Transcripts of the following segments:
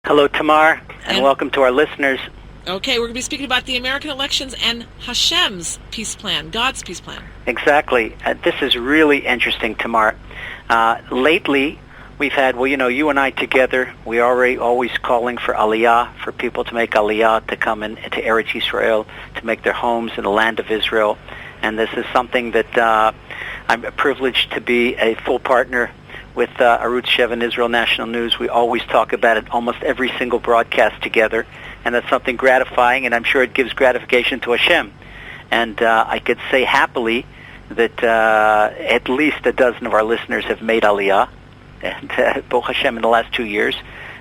Hello, Tamar, and welcome to our listeners. Okay, we're going to be speaking about the American elections and Hashem's peace plan, God's peace plan. Exactly. This is really interesting, Tamar. Lately, we've had, you and I together, we are always calling for Aliyah, for people to make Aliyah, to come into Eretz Yisrael, to make their homes in the land of Israel. And this is something that I'm privileged to be a full partner with Arutz 7 Israel National News. We always talk about it almost every single broadcast together, and that's something gratifying, and I'm sure it gives gratification to Hashem. And I could say happily that at least a dozen of our listeners have made Aliyah, and Baruch Hashem, in the last 2 years,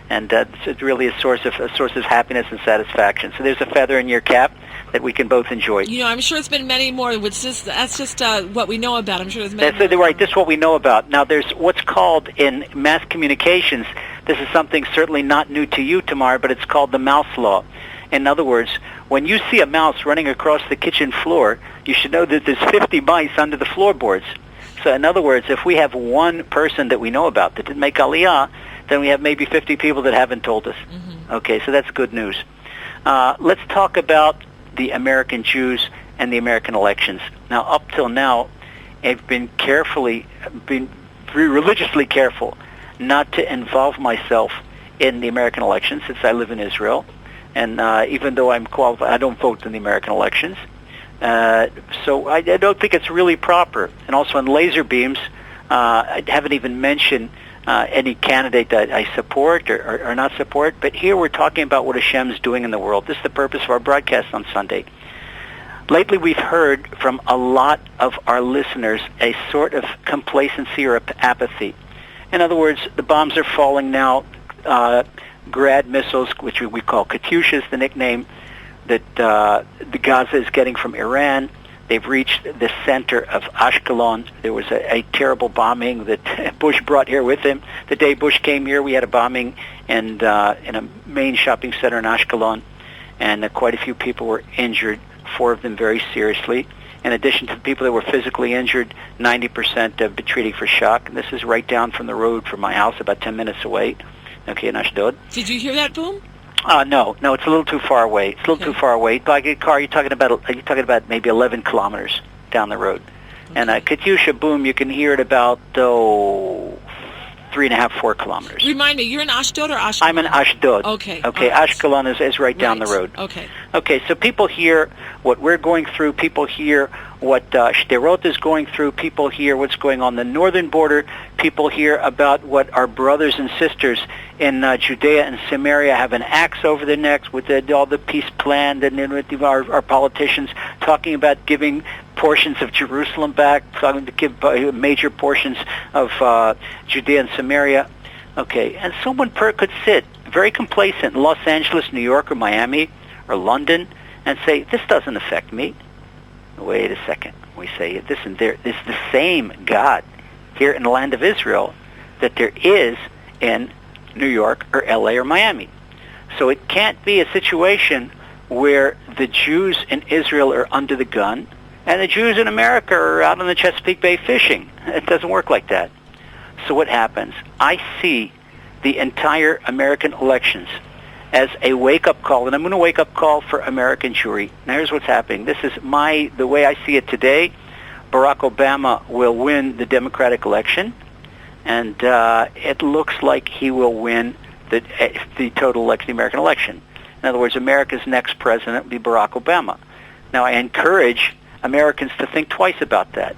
and it's really a source of happiness and satisfaction. So there's a feather in your cap that we can both enjoy. I'm sure it's been many more. That's just what we know about. I'm sure there's many more. Right, this is what we know about. Now, there's what's called in mass communications, this is something certainly not new to you, Tamar, but it's called the mouse law. In other words, when you see a mouse running across the kitchen floor, you should know that there's 50 mice under the floorboards. So in other words, if we have one person that we know about that didn't make Aliyah, then we have maybe 50 people that haven't told us. Mm-hmm. Okay, so that's good news. Let's talk about the American Jews and the American elections. Now, up till now, I've been very religiously careful not to involve myself in the American elections since I live in Israel. And even though I'm qualified, I don't vote in the American elections. So I don't think it's really proper. And also on laser beams, I haven't even mentioned any candidate that I support or not support, but here we're talking about what Hashem's doing in the world. This is the purpose of our broadcast on Sunday. Lately we've heard from a lot of our listeners a sort of complacency or apathy. In other words, the bombs are falling now, Grad missiles, which we call Katyushas, the nickname that the Gaza is getting from Iran. They've reached the center of Ashkelon. There was a terrible bombing that Bush brought here with him. The day Bush came here, we had a bombing in a main shopping center in Ashkelon, and quite a few people were injured, 4 of them very seriously. In addition to the people that were physically injured, 90% have been treated for shock. And this is right down from the road from my house, about 10 minutes away, okay, in Ashdod. Did you hear that boom? No, it's a little too far away. It's a little too far away. By a car, you're talking about maybe 11 kilometers down the road. Okay. And Katyusha boom, you can hear it about 3.5, 4 kilometers. Remind me, you're in Ashdod or Ashkelon? I'm in Ashdod. Okay. Okay, right. Ashkelon is right down the road. Okay. Okay, so people hear what we're going through. People hear what Shderot is going through. People hear what's going on the northern border. People hear about what our brothers and sisters in Judea and Samaria have an axe over their necks with all the peace plan, and with our politicians talking about giving portions of Jerusalem back, talking to give major portions of Judea and Samaria. Okay, and someone could sit very complacent in Los Angeles, New York, or Miami, or London, and say, this doesn't affect me. Wait a second. We say, this is the same God here in the land of Israel that there is in New York or LA or Miami. So it can't be a situation where the Jews in Israel are under the gun and the Jews in America are out on the Chesapeake Bay fishing. It doesn't work like that. So what happens? I see the entire American elections as a wake-up call, and I'm going to wake-up call for American Jewry. Now here's what's happening. This is the way I see it today. Barack Obama will win the Democratic election, and it looks like he will win the total election, the American election. In other words, America's next president will be Barack Obama. Now I encourage Americans to think twice about that.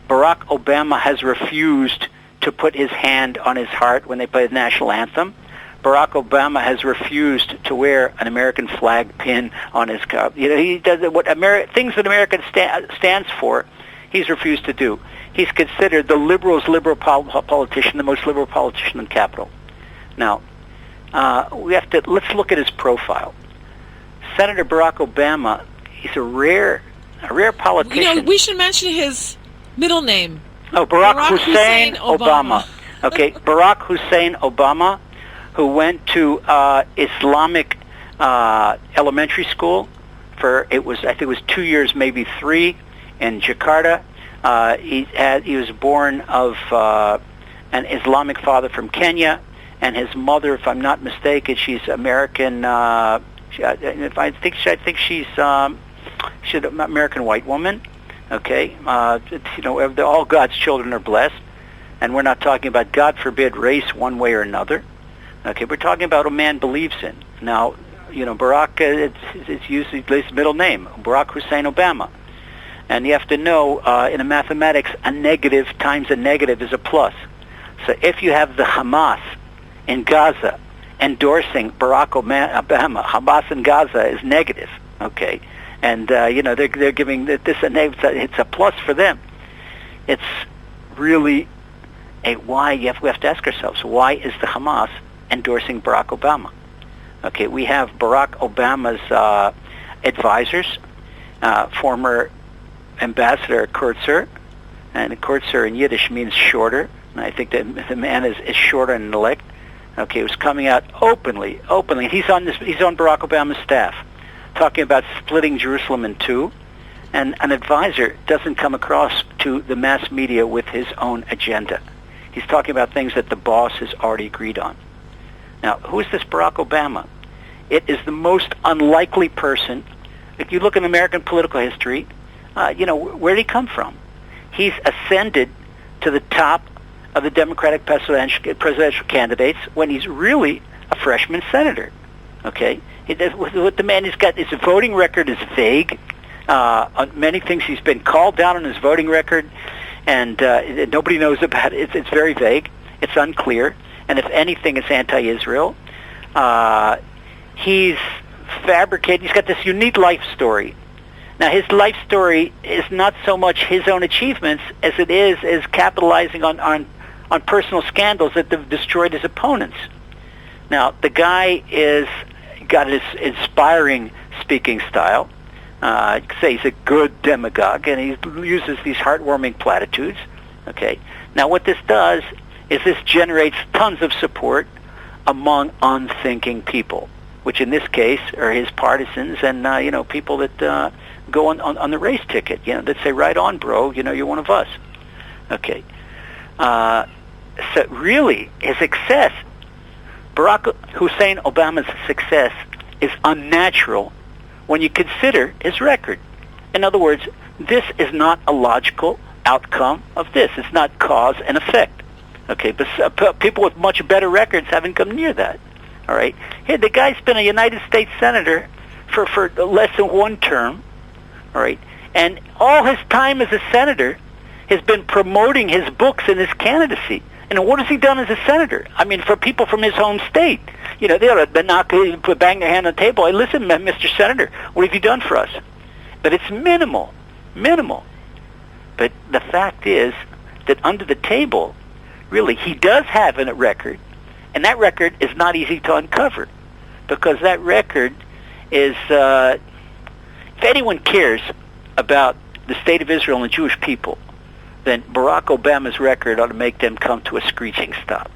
Barack Obama has refused to put his hand on his heart when they play the national anthem. Barack Obama has refused to wear an American flag pin on his cup. He does things that America stands for. He's refused to do. He's considered the liberal politician, the most liberal politician in the Capitol. Now, let's look at his profile. Senator Barack Obama, he's a rare politician. We should mention his middle name. Oh, Barack Hussein Obama. Okay, Barack Hussein Obama, who went to Islamic elementary school I think it was 2 years, maybe 3, in Jakarta. He was born of an Islamic father from Kenya, and his mother, if I'm not mistaken, she's American. I think she's an American white woman. Okay, all God's children are blessed, and we're not talking about, God forbid, race one way or another. Okay, we're talking about what a man believes in. Now, Barack, it's usually his middle name, Barack Hussein Obama. And you have to know, in mathematics, a negative times a negative is a plus. So if you have the Hamas in Gaza endorsing Barack Obama, Hamas in Gaza is negative, okay? And, they're giving this a name, it's a plus for them. It's really we have to ask ourselves, why is the Hamas endorsing Barack Obama? Okay, we have Barack Obama's advisors, former Ambassador Kurtzer, and Kurtzer in Yiddish means shorter, and I think that the man is shorter in intellect. Okay, he was coming out openly. He's on Barack Obama's staff, talking about splitting Jerusalem in two, and an advisor doesn't come across to the mass media with his own agenda. He's talking about things that the boss has already agreed on. Now, who is this Barack Obama? It is the most unlikely person. If you look in American political history, where did he come from? He's ascended to the top of the Democratic presidential candidates when he's really a freshman senator. Okay? What the man has got, his voting record is vague. On many things he's been called down on his voting record, and nobody knows about it. It's very vague. It's unclear. And if anything, it's anti-Israel. He's fabricated. He's got this unique life story. Now, his life story is not so much his own achievements as it is capitalizing on personal scandals that have destroyed his opponents. Now, the guy got his inspiring speaking style. You could say he's a good demagogue, and he uses these heartwarming platitudes. Okay. Now, what this does is this generates tons of support among unthinking people, which in this case are his partisans and people that go on the race ticket. That say, "Right on, bro. You're one of us." Okay. So really, his success, Barack Hussein Obama's success, is unnatural when you consider his record. In other words, this is not a logical outcome of this. It's not cause and effect. Okay, but people with much better records haven't come near that. All right? Hey, the guy's been a United States Senator for less than one term. All right? And all his time as a senator has been promoting his books and his candidacy. And what has he done as a senator? I mean, for people from his home state, they ought to bang their hand on the table. Hey, listen, Mr. Senator, what have you done for us? But it's minimal. But the fact is that under the table, really, he does have a record, and that record is not easy to uncover, because that record is, if anyone cares about the state of Israel and the Jewish people, then Barack Obama's record ought to make them come to a screeching stop.